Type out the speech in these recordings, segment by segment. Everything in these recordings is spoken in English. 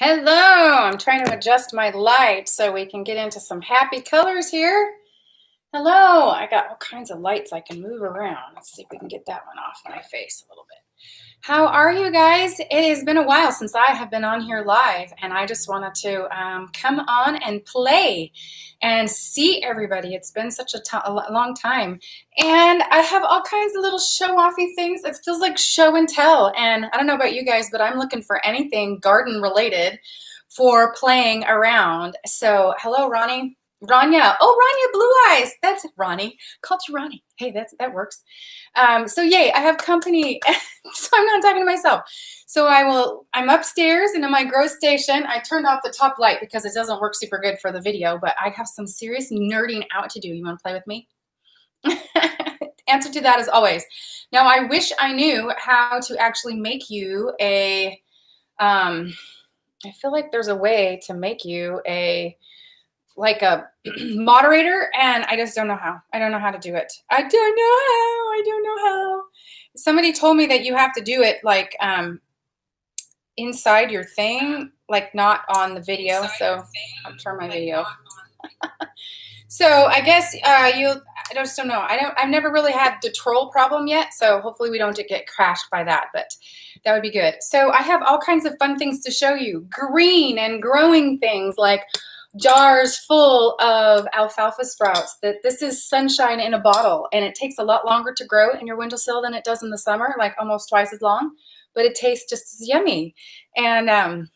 Hello, I'm trying to adjust my light so we can get into some happy colors here. Hello, I got all kinds of lights I can move around. Let's see if we can get that one off my face a little bit. How are you guys? It has been a while since I have been on here live, and I just wanted to come on and play and see everybody. It's been such a long time, and I have all kinds of little show-offy things. It feels like show and tell, and I don't know about you guys, but I'm looking for anything garden related for playing around. So hello, Ronnie. Rania. Oh, Rania Blue Eyes. That's Ronnie. Called you Ronnie. Hey, that works. So yay, I have company. So I'm not talking to myself. So I'm upstairs and in my grow station. I turned off the top light because it doesn't work super good for the video, but I have some serious nerding out to do. You want to play with me? Answer to that is always. Now, I wish I knew how to actually make you a, I feel like there's a way to make you like a moderator, and I just don't know how. I don't know how to do it. I don't know how. Somebody told me that you have to do it like inside your thing, like not on the video. So I'll turn my video. So I guess I just don't know. I've never really had the troll problem yet, so hopefully we don't get crashed by that, but that would be good. So I have all kinds of fun things to show you. Green and growing things like jars full of alfalfa sprouts. This is sunshine in a bottle, and it takes a lot longer to grow in your windowsill than it does in the summer, like almost twice as long, but it tastes just as yummy. And actually,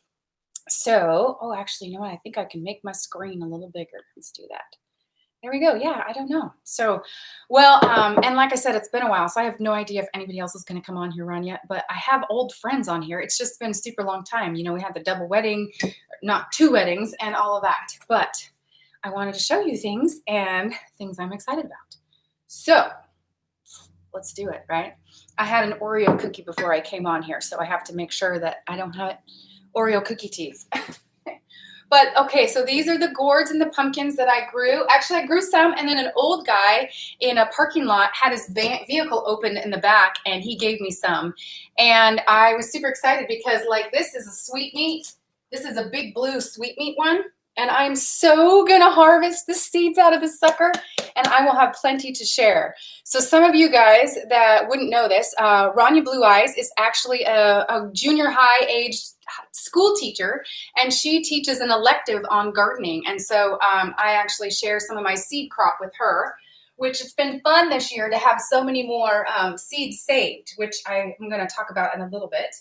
you know what? I think I can make my screen a little bigger. Let's do that. There we go. Yeah, I don't know. So, and like I said, it's been a while, so I have no idea if anybody else is going to come on here on yet, but I have old friends on here. It's just been a super long time. You know, we had the double wedding, not 2 weddings, and all of that, but I wanted to show you things and things I'm excited about. So let's do it, right? I had an Oreo cookie before I came on here, so I have to make sure that I don't have Oreo cookie teeth. But okay, so these are the gourds and the pumpkins that I grew. Actually, I grew some, and then an old guy in a parking lot had his vehicle open in the back, and he gave me some. And I was super excited because, like, this is a sweetmeat. This is a big blue sweetmeat one, and I'm so gonna harvest the seeds out of this sucker, and I will have plenty to share. So some of you guys that wouldn't know this, Rania Blue Eyes is actually a junior high aged school teacher, and she teaches an elective on gardening. And so I actually share some of my seed crop with her, which it's been fun this year to have so many more seeds saved, which I'm going to talk about in a little bit.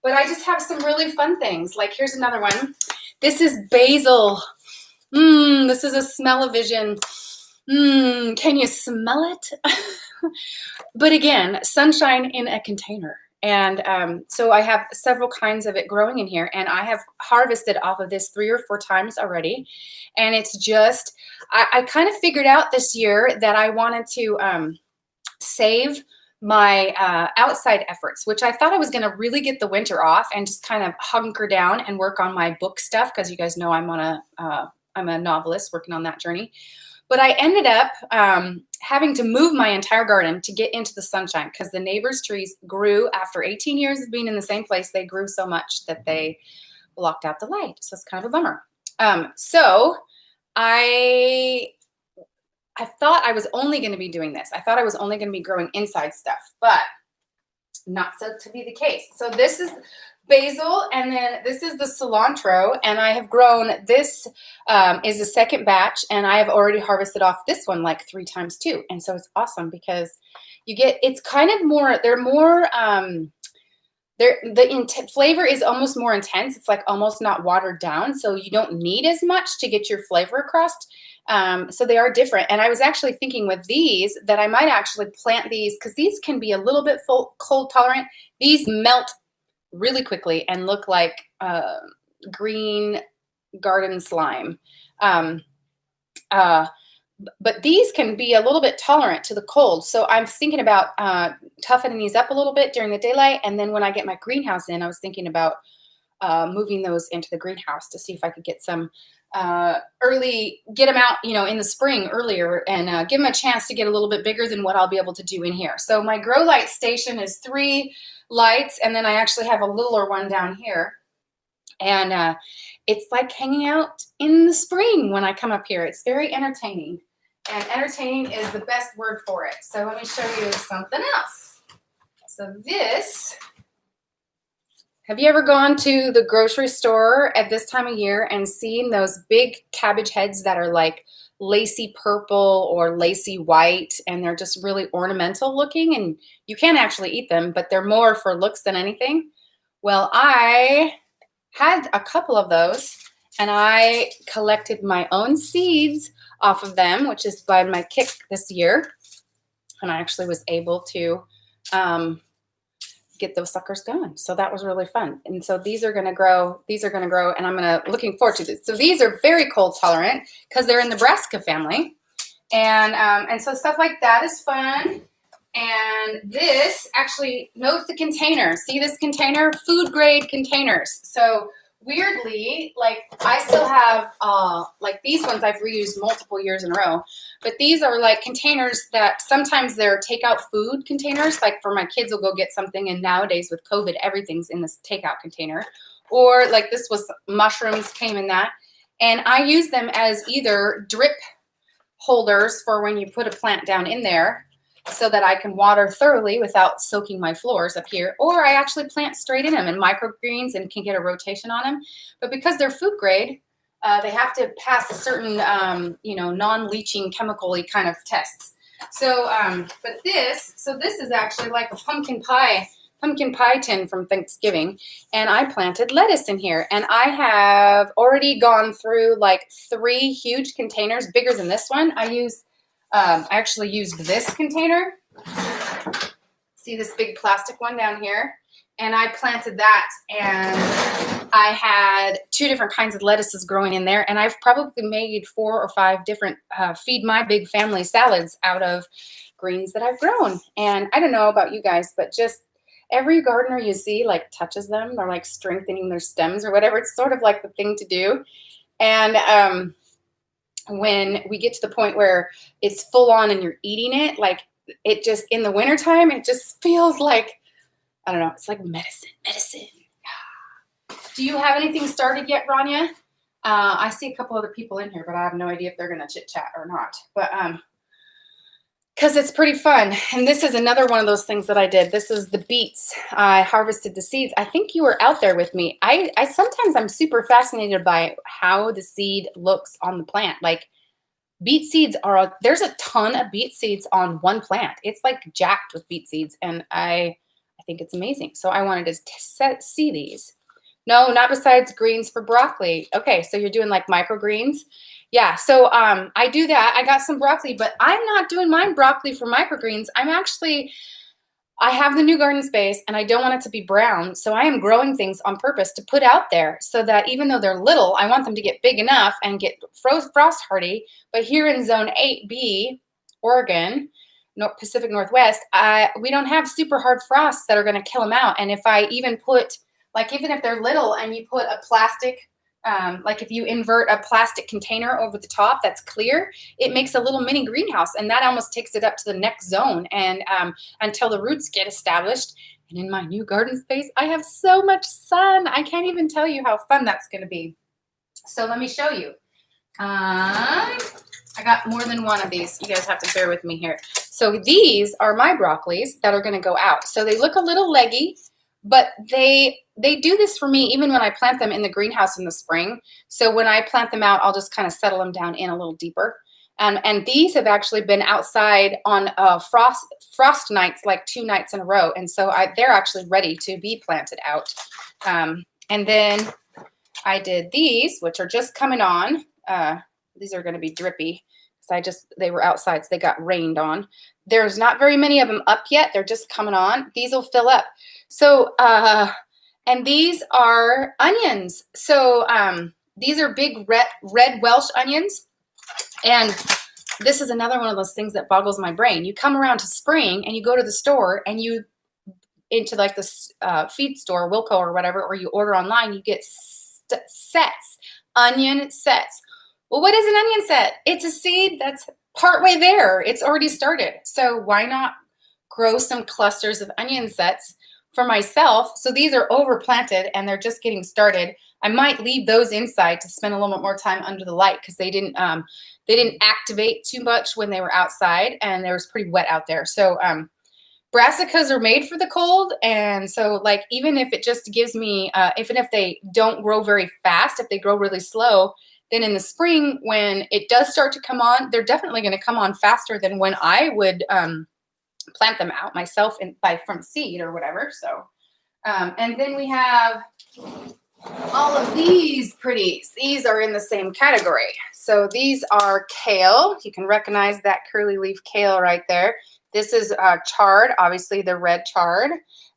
But I just have some really fun things. Like here's another one. This is basil. This is a smell-o-vision. Can you smell it? But again, sunshine in a container. And so I have several kinds of it growing in here, and I have harvested off of this 3 or 4 times already. And it's just, I kind of figured out this year that I wanted to save my outside efforts, which I thought I was going to really get the winter off and just kind of hunker down and work on my book stuff, because you guys know I'm a novelist working on that journey. But I ended up having to move my entire garden to get into the sunshine, because the neighbor's trees grew after 18 years of being in the same place. They grew so much that they blocked out the light. So it's kind of a bummer. So I thought I was only going to be doing this. I thought I was only going to be growing inside stuff, but not so to be the case. So this is basil, and then this is the cilantro, and I have grown this is the second batch, and I have already harvested off this one like 3 times too. And so it's awesome because you get, it's kind of more, they're more flavor is almost more intense. It's like almost not watered down, so you don't need as much to get your flavor across. So they are different. And I was actually thinking with these that I might actually plant these, because these can be a little bit cold tolerant. These melt really quickly and look like green garden slime. But these can be a little bit tolerant to the cold. So I'm thinking about toughening these up a little bit during the daylight. And then when I get my greenhouse in, I was thinking about moving those into the greenhouse to see if I could get some get them out, in the spring earlier, and give them a chance to get a little bit bigger than what I'll be able to do in here. So my grow light station is 3 lights, and then I actually have a littler one down here. And it's like hanging out in the spring when I come up here. It's very entertaining. And entertaining is the best word for it. So let me show you something else. So this, have you ever gone to the grocery store at this time of year and seen those big cabbage heads that are like lacy purple or lacy white, and they're just really ornamental looking, and you can't actually eat them, but they're more for looks than anything? Well, I had a couple of those, and I collected my own seeds off of them, which is by my kick this year. And I actually was able to get those suckers going. So that was really fun. And so these are going to grow. These are going to grow, and I'm looking forward to this. So these are very cold tolerant because they're in the brassica family. And so stuff like that is fun. And this, actually, note the container. See this container? Food grade containers. So weirdly, like I still have like these ones I've reused multiple years in a row, but these are like containers that sometimes they're takeout food containers, like for my kids will go get something, and nowadays with COVID everything's in this takeout container. Or like this was mushrooms came in that, and I use them as either drip holders for when you put a plant down in there so that I can water thoroughly without soaking my floors up here, or I actually plant straight in them in microgreens and can get a rotation on them. But because they're food grade, they have to pass a certain, non-leaching chemical-y kind of tests. So, but this is actually like a pumpkin pie tin from Thanksgiving, and I planted lettuce in here, and I have already gone through like 3 huge containers bigger than this one. I actually used this container. See this big plastic one down here? And I planted that, and I had 2 different kinds of lettuces growing in there, and I've probably made 4 or 5 different feed my big family salads out of greens that I've grown. And I don't know about you guys, but just every gardener you see like touches them. They're like strengthening their stems or whatever. It's sort of like the thing to do. And when we get to the point where it's full on and you're eating it, like it just, in the wintertime, it just feels like, I don't know, it's like medicine. Do you have anything started yet, Rania? I see a couple other people in here, but I have no idea if they're going to chit chat or not. But because it's pretty fun. And this is another one of those things that I did. This is the beets. I harvested the seeds. I think you were out there with me. I sometimes I'm super fascinated by how the seed looks on the plant. Like beet seeds there's a ton of beet seeds on one plant. It's like jacked with beet seeds. And I think it's amazing. So I wanted to see these. No, not besides greens for broccoli. Okay, so you're doing like microgreens. Yeah, so I do that. I got some broccoli, but I'm not doing my broccoli for microgreens. I have the new garden space, and I don't want it to be brown, so I am growing things on purpose to put out there so that even though they're little, I want them to get big enough and get frost hardy. But here in Zone 8B, Oregon, Pacific Northwest, we don't have super hard frosts that are going to kill them out. And if I even put, like even if they're little and you put a plastic, like if you invert a plastic container over the top that's clear, it makes a little mini greenhouse, and that almost takes it up to the next zone, and until the roots get established. And in my new garden space, I have so much sun. I can't even tell you how fun that's going to be. So let me show you. I got more than one of these. You guys have to bear with me here. So these are my broccolis that are going to go out. So they look a little leggy, but they do this for me even when I plant them in the greenhouse in the spring. So when I plant them out, I'll just kind of settle them down in a little deeper. And these have actually been outside on frost nights, like 2 nights in a row. And so they're actually ready to be planted out. And then I did these, which are just coming on. These are going to be drippy because they were outside, so they got rained on. There's not very many of them up yet. They're just coming on. These will fill up. So, and these are onions. So these are big red Welsh onions. And this is another one of those things that boggles my brain. You come around to spring and you go to the store and you into like the feed store, Wilco or whatever, or you order online, you get sets, onion sets. Well, what is an onion set? It's a seed that's partway there. It's already started. So why not grow some clusters of onion sets for myself, so these are overplanted and they're just getting started. I might leave those inside to spend a little bit more time under the light because they didn't activate too much when they were outside and it was pretty wet out there. So brassicas are made for the cold, and so like even if it just gives me, even if they don't grow very fast, if they grow really slow, then in the spring when it does start to come on, they're definitely going to come on faster than when I would plant them out myself from seed or whatever. So, and then we have all of these pretties. These are in the same category. So these are kale. You can recognize that curly leaf kale right there. This is chard, obviously the red chard.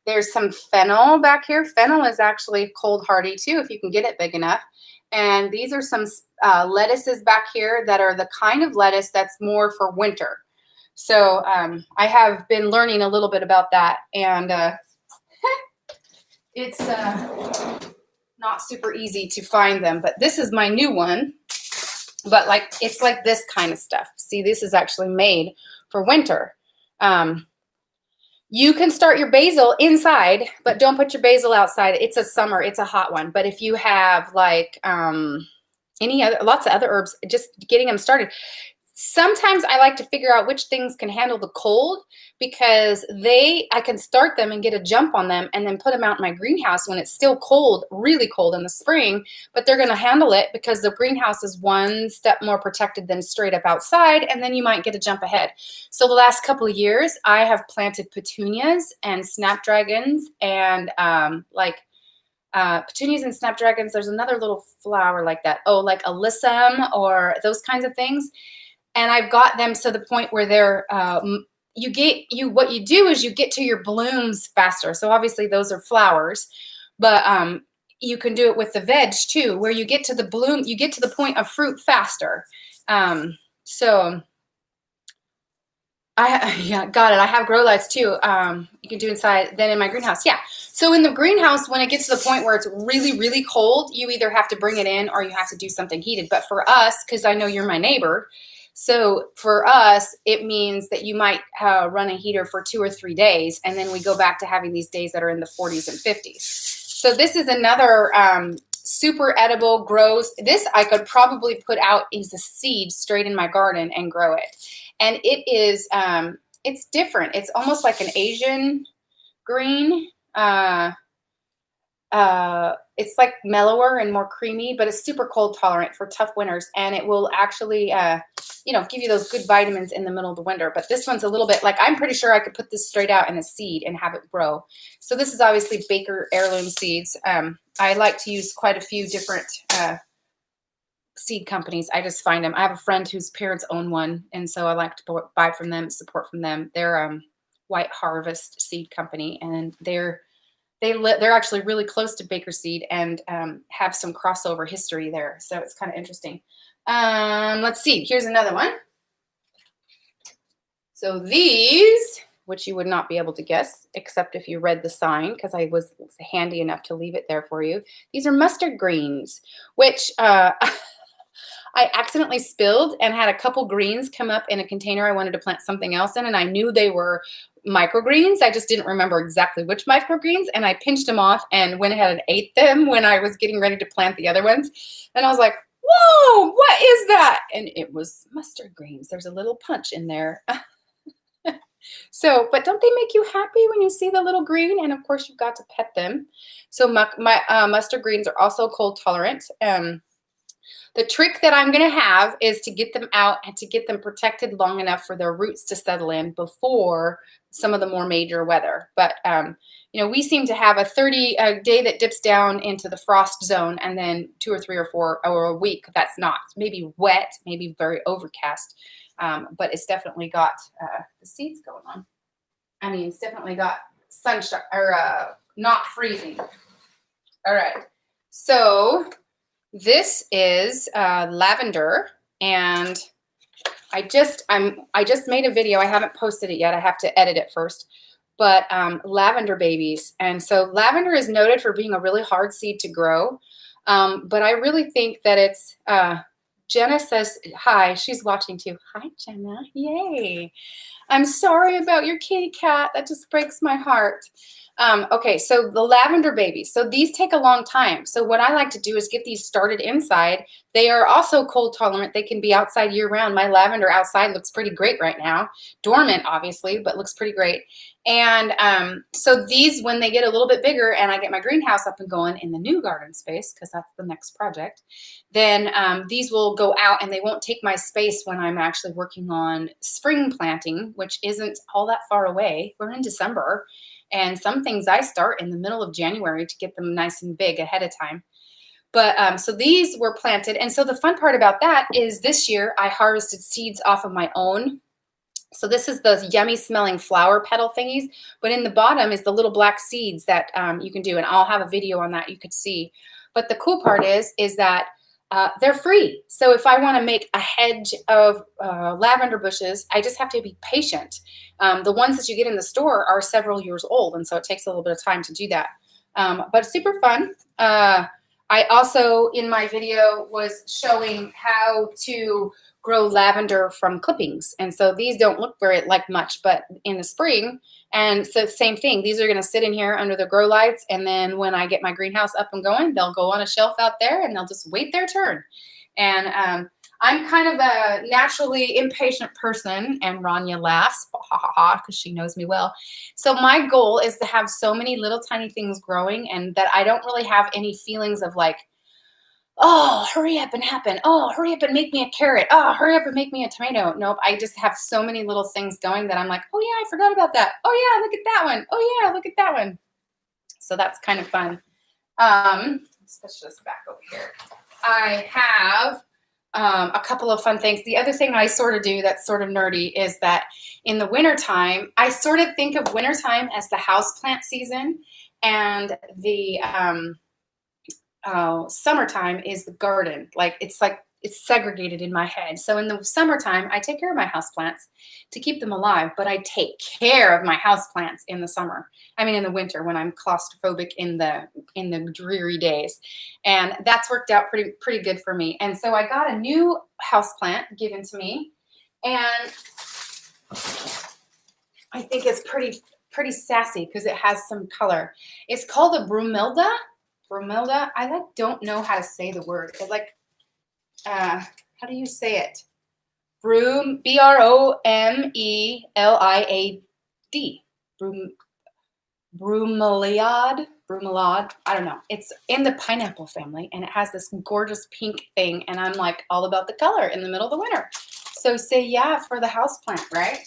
There's some fennel back here. Fennel is actually cold hardy too, if you can get it big enough. And these are some lettuces back here that are the kind of lettuce that's more for winter. So I have been learning a little bit about that, and it's not super easy to find them, but this is my new one. But like it's like this kind of stuff. See, this is actually made for winter. You can start your basil inside, but don't put your basil outside. It's a summer, it's a hot one. But if you have like lots of other herbs, just getting them started. Sometimes I like to figure out which things can handle the cold because I can start them and get a jump on them and then put them out in my greenhouse when it's still cold, really cold in the spring, but they're going to handle it because the greenhouse is one step more protected than straight up outside, and then you might get a jump ahead. So the last couple of years, I have planted petunias and snapdragons and petunias and snapdragons. There's another little flower like that. Oh, like alyssum or those kinds of things. And I've got them to the point where they're, what you do is you get to your blooms faster. So obviously those are flowers, but you can do it with the veg too, where you get to the bloom, you get to the point of fruit faster. So yeah, got it. I have grow lights too. You can do inside, then in my greenhouse. Yeah. So in the greenhouse, when it gets to the point where it's really, really cold, you either have to bring it in or you have to do something heated. But for us, because I know you're my neighbor, so for us, it means that you might run a heater for 2 or 3 days, and then we go back to having these days that are in the 40s and 50s. So this is another super edible, grows. This I could probably put out as a seed straight in my garden and grow it. And it is, it's different. It's almost like an Asian green. It's like mellower and more creamy, but it's super cold tolerant for tough winters. And it will actually, give you those good vitamins in the middle of the winter. But this one's a little bit like, I'm pretty sure I could put this straight out in a seed and have it grow. So this is obviously Baker heirloom seeds. I like to use quite a few different seed companies. I just find them. I have a friend whose parents own one, and so I like to buy from them, support from them. They're White Harvest Seed Company, and they're actually really close to Baker Seed and have some crossover history there. So it's kind of interesting. Let's see. Here's another one. So these, which you would not be able to guess, except if you read the sign, because I was handy enough to leave it there for you. These are mustard greens, which I accidentally spilled and had a couple greens come up in a container I wanted to plant something else in, and I knew they were microgreens. I just didn't remember exactly which microgreens, and I pinched them off and went ahead and ate them when I was getting ready to plant the other ones. And I was like, whoa, what is that? And it was mustard greens. There's a little punch in there. So, but don't they make you happy when you see the little green? And of course, you've got to pet them. So my mustard greens are also cold tolerant. The trick that I'm going to have is to get them out and to get them protected long enough for their roots to settle in before some of the more major weather. But, we seem to have a 30-day that dips down into the frost zone, and then 2 or 3 or 4 or a week that's not. Maybe wet, maybe very overcast, but it's definitely got the seeds going on. I mean, it's definitely got sunshine or not freezing. All right. So this is lavender, and I just made a video. I haven't posted it yet. I have to edit it first. But Lavender Babies. And so lavender is noted for being a really hard seed to grow. But I really think that it's, Jenna says, hi, she's watching too. Hi, Jenna. Yay. I'm sorry about your kitty cat. That just breaks my heart. Okay, so the lavender babies. So these take a long time. So what I like to do is get these started inside. They are also cold tolerant. They can be outside year round. My lavender outside looks pretty great right now. Dormant, obviously, but looks pretty great. And so these, when they get a little bit bigger and I get my greenhouse up and going in the new garden space, because that's the next project, then these will go out and they won't take my space when I'm actually working on spring planting, which isn't all that far away. We're in December. And some things I start in the middle of January to get them nice and big ahead of time. But so these were planted. And so the fun part about that is this year I harvested seeds off of my own. So this is those yummy smelling flower petal thingies. But in the bottom is the little black seeds that you can do. And I'll have a video on that you could see. But the cool part is that they're free. So if I want to make a hedge of lavender bushes, I just have to be patient. The ones that you get in the store are several years old, and so it takes a little bit of time to do that. But super fun. I also, in my video, was showing how to grow lavender from clippings. And so these don't look very like much, but in the spring, and so same thing, these are going to sit in here under the grow lights. And then when I get my greenhouse up and going, they'll go on a shelf out there and they'll just wait their turn. And I'm kind of a naturally impatient person, and Rania laughs, because she knows me well. So my goal is to have so many little tiny things growing and that I don't really have any feelings of like, oh, hurry up and happen. Oh, hurry up and make me a carrot. Oh, hurry up and make me a tomato. Nope. I just have so many little things going that I'm like, oh yeah, I forgot about that. Oh yeah, look at that one. Oh yeah, look at that one. So that's kind of fun. Let's push this back over here. I have a couple of fun things. The other thing I sort of do that's sort of nerdy is that in the wintertime, I sort of think of wintertime as the houseplant season, and the summertime is the garden. It's segregated in my head. So in the summertime, I take care of my houseplants to keep them alive, but I take care of my houseplants in the summer. I mean, in the winter when I'm claustrophobic in the dreary days. And that's worked out pretty good for me. And so I got a new houseplant given to me, and I think it's pretty sassy because it has some color. It's called a brumilda. Brumilda. I don't know how to say the word. It's how do you say it? Bromeliad. Bromeliad. I don't know. It's in the pineapple family, and it has this gorgeous pink thing, and I'm like all about the color in the middle of the winter. So say yeah for the houseplant, right?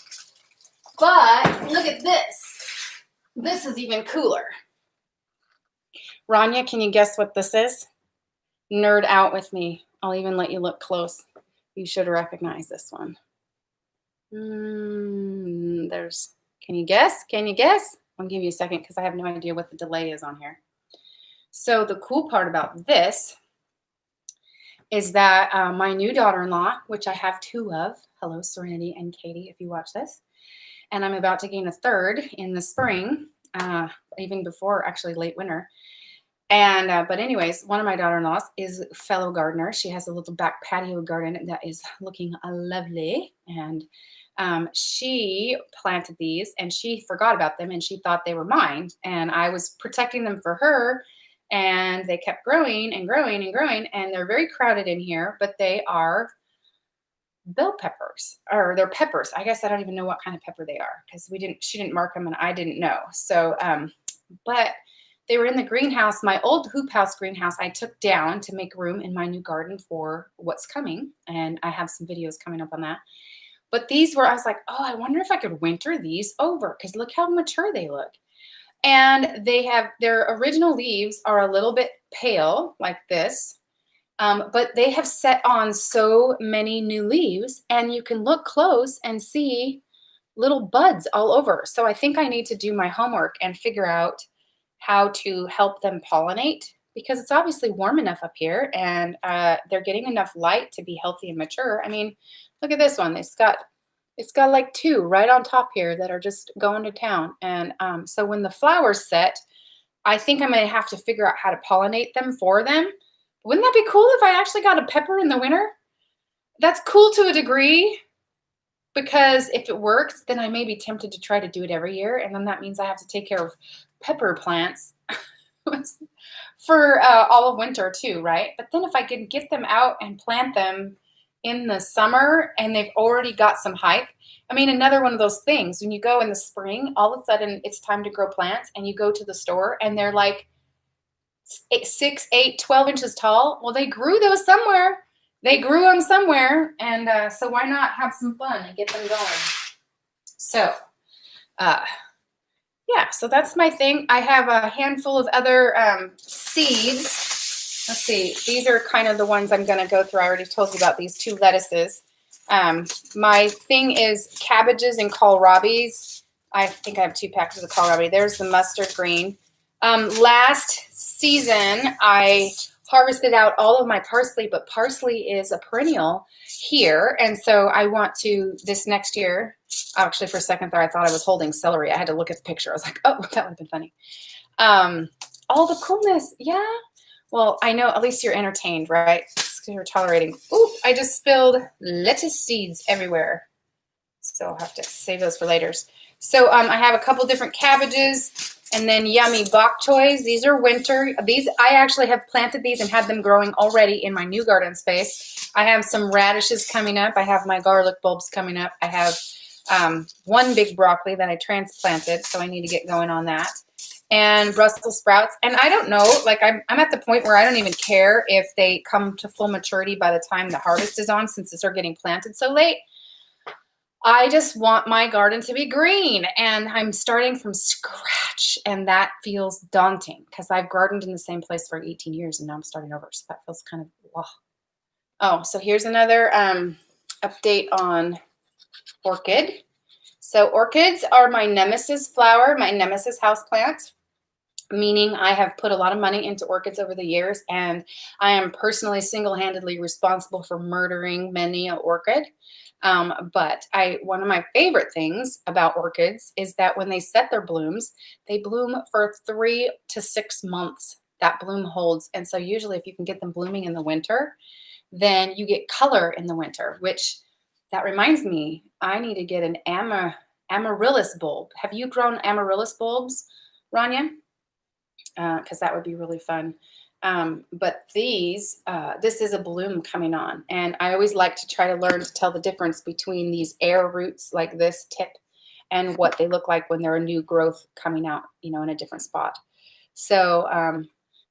But look at this. This is even cooler. Rania, can you guess what this is? Nerd out with me. I'll even let you look close. You should recognize this one. Can you guess? Can you guess? I'll give you a second because I have no idea what the delay is on here. So the cool part about this is that my new daughter-in-law, which I have two of, hello, Serenity and Katie, if you watch this, and I'm about to gain a third in the spring, even before actually late winter. And but anyways, one of my daughter-in-laws is a fellow gardener. She has a little back patio garden that is looking lovely. And she planted these and she forgot about them and she thought they were mine. And I was protecting them for her, and they kept growing and growing and growing. And they're very crowded in here, but they are bell peppers, or they're peppers. I guess I don't even know what kind of pepper they are because she didn't mark them and I didn't know. So, but they were in the greenhouse, my old hoop house greenhouse I took down to make room in my new garden for what's coming. And I have some videos coming up on that. But these were, I was like, oh, I wonder if I could winter these over because look how mature they look. And they have, their original leaves are a little bit pale like this, but they have set on so many new leaves, and you can look close and see little buds all over. So I think I need to do my homework and figure out how to help them pollinate, because it's obviously warm enough up here and they're getting enough light to be healthy and mature. I mean, look at this one. It's got like two right on top here that are just going to town. And so when the flowers set, I think I'm going to have to figure out how to pollinate them for them. Wouldn't that be cool if I actually got a pepper in the winter? That's cool to a degree. because if it works, then I may be tempted to try to do it every year, and then that means I have to take care of pepper plants for all of winter too, right? But then if I can get them out and plant them in the summer and they've already got some height. I mean, another one of those things, when you go in the spring, all of a sudden it's time to grow plants and you go to the store and they're like 6, 8, 12 inches tall. Well, they grew those somewhere. They grew them somewhere. And so why not have some fun and get them going? So, yeah, so that's my thing. I have a handful of other seeds. Let's see. These are kind of the ones I'm going to go through. I already told you about these 2 lettuces. My thing is cabbages and kohlrabis. I think I have 2 packages of kohlrabi. There's the mustard green. Last season, I harvested out all of my parsley, but parsley is a perennial here. And so I want to, this next year, actually for a second there, I thought I was holding celery. I had to look at the picture. I was like, oh, that would have been funny. All the coolness. Yeah. Well, I know at least you're entertained, right? You're tolerating. Ooh, I just spilled lettuce seeds everywhere. So I'll have to save those for later. So I have a couple different cabbages. And then yummy bok choys. These are winter. These, I actually have planted these and had them growing already in my new garden space. I have some radishes coming up. I have my garlic bulbs coming up. I have 1 big broccoli that I transplanted, so I need to get going on that. And Brussels sprouts. And I don't know, like I'm at the point where I don't even care if they come to full maturity by the time the harvest is on, since they're getting planted so late. I just want my garden to be green, and I'm starting from scratch, and that feels daunting because I've gardened in the same place for 18 years and now I'm starting over. So that feels kind of, wow. Oh, so here's another update on orchid. So orchids are my nemesis flower, my nemesis houseplant, meaning I have put a lot of money into orchids over the years, and I am personally single-handedly responsible for murdering many an orchid. But one of my favorite things about orchids is that when they set their blooms, they bloom for 3 to 6 months. That bloom holds. And so usually if you can get them blooming in the winter, then you get color in the winter, which that reminds me, I need to get an amaryllis bulb. Have you grown amaryllis bulbs, Rania? Because that would be really fun. But this is a bloom coming on. And I always like to try to learn to tell the difference between these air roots like this tip and what they look like when they're a new growth coming out, in a different spot. So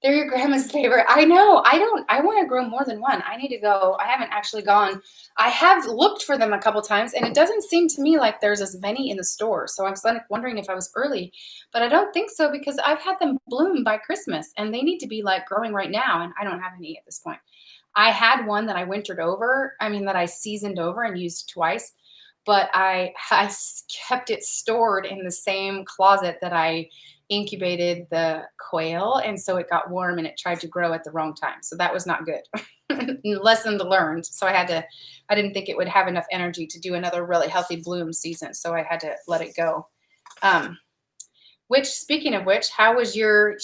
they're your grandma's favorite. I know. I want to grow more than one. I need to go. I haven't actually gone. I have looked for them a couple times, and it doesn't seem to me like there's as many in the store. So I was wondering if I was early, but I don't think so because I've had them bloom by Christmas, and they need to be like growing right now, and I don't have any at this point. I had one that I wintered over. That I seasoned over and used twice, but I kept it stored in the same closet that I incubated the quail, and so it got warm and it tried to grow at the wrong time. So that was not good. Lesson learned. So I didn't think it would have enough energy to do another really healthy bloom season. So I had to let it go. Speaking of which, how was your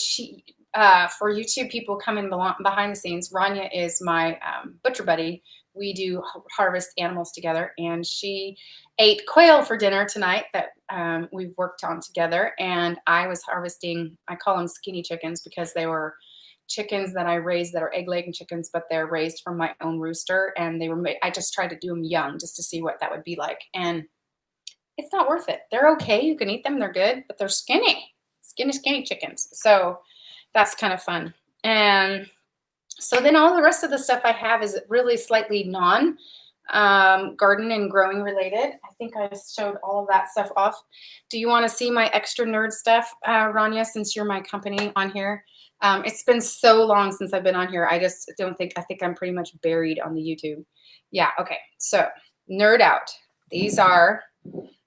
for YouTube people coming behind the scenes? Rania is my butcher buddy. We do harvest animals together, and she ate quail for dinner tonight that we've worked on together. And I was harvesting, I call them skinny chickens because they were chickens that I raised that are egg-laying chickens, but they're raised from my own rooster. And I just tried to do them young just to see what that would be like. And it's not worth it. They're okay. You can eat them. They're good, but they're skinny chickens. So that's kind of fun. And so then all the rest of the stuff I have is really slightly garden and growing related. I think I showed all of that stuff off. Do you want to see my extra nerd stuff, Rania, since you're my company on here? It's been so long since I've been on here. I think I'm pretty much buried on the YouTube. Yeah, okay. So nerd out.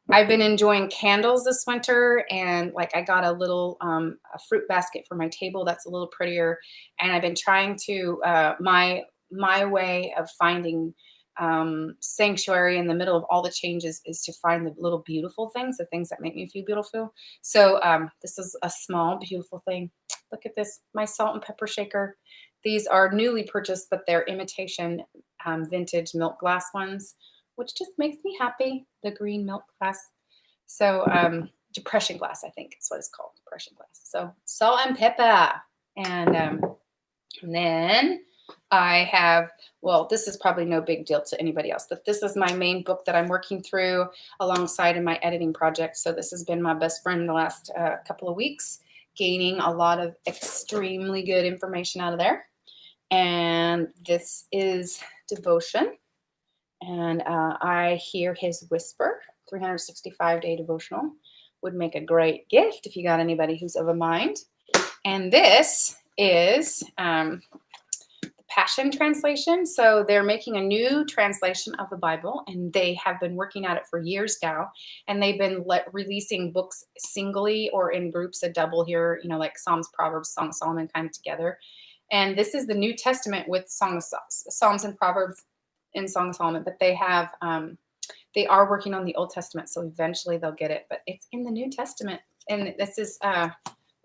I've been enjoying candles this winter, and I got a little a fruit basket for my table that's a little prettier, and I've been trying to my way of finding sanctuary in the middle of all the changes is to find the little beautiful things, the things that make me feel beautiful. So this is a small beautiful thing. Look at this, my salt and pepper shaker. These are newly purchased, but they're imitation vintage milk glass ones. which just makes me happy. The green milk glass. So depression glass, I think is what it's called, depression glass. So salt and pepper. And then I have, well, this is probably no big deal to anybody else, but this is my main book that I'm working through alongside in my editing project. So this has been my best friend the last couple of weeks, gaining a lot of extremely good information out of there. And this is devotion. And I hear his whisper, 365-day devotional. Would make a great gift if you got anybody who's of a mind. And this is the Passion Translation. So they're making a new translation of the Bible, and they have been working at it for years now. And they've been releasing books singly or in groups, a double here, you know, like Psalms, Proverbs, Song of Solomon kind of together. And this is the New Testament with Psalms and Proverbs in Song of Solomon, but they have they are working on the Old Testament, so eventually they'll get it. But it's in the New Testament, and this is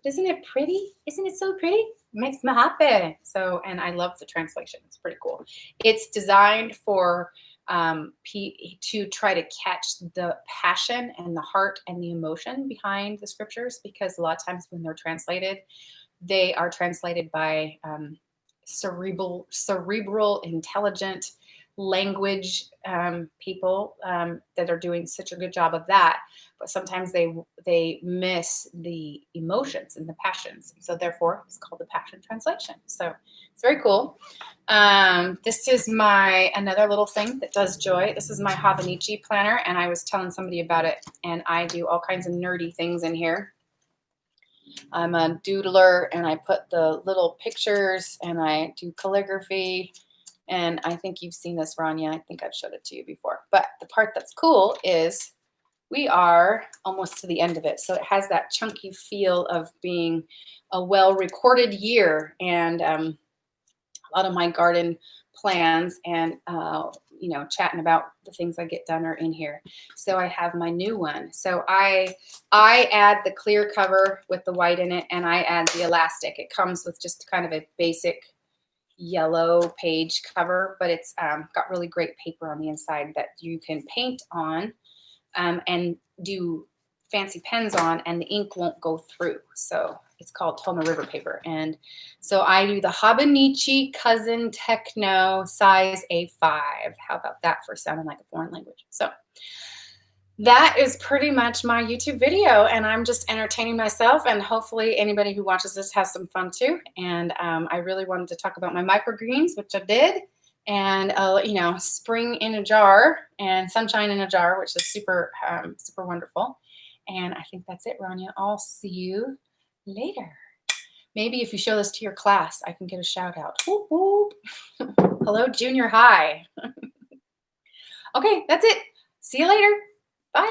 isn't it pretty? Isn't it so pretty? It makes me happy. So, and I love the translation. It's pretty cool. It's designed for to try to catch the passion and the heart and the emotion behind the scriptures, because a lot of times when they're translated, they are translated by cerebral, intelligent language people that are doing such a good job of that, but sometimes they miss the emotions and the passions. So therefore, it's called the Passion Translation. So it's very cool. This is another little thing that does joy. This is my Habanechi Planner, and I was telling somebody about it, and I do all kinds of nerdy things in here. I'm a doodler, and I put the little pictures, and I do calligraphy. And I think you've seen this, Rania. I think I've showed it to you before. But the part that's cool is we are almost to the end of it. So it has that chunky feel of being a well-recorded year. And a lot of my garden plans and, chatting about the things I get done are in here. So I have my new one. So I add the clear cover with the white in it, and I add the elastic. It comes with just kind of a basic yellow page cover, but it's got really great paper on the inside that you can paint on and do fancy pens on, and the ink won't go through. So it's called Toma River paper. And so I do the Habanechi Cousin Techno size A5. How about that for sounding like a foreign language? So that is pretty much my YouTube video, and I'm just entertaining myself, and hopefully anybody who watches this has some fun too. And I really wanted to talk about my microgreens, which I did, and spring in a jar and sunshine in a jar, which is super wonderful. And I think that's it, Rania. I'll see you later. Maybe if you show this to your class, I can get a shout out. Whoop, whoop. Hello, junior high. Okay, that's it. See you later. Bye.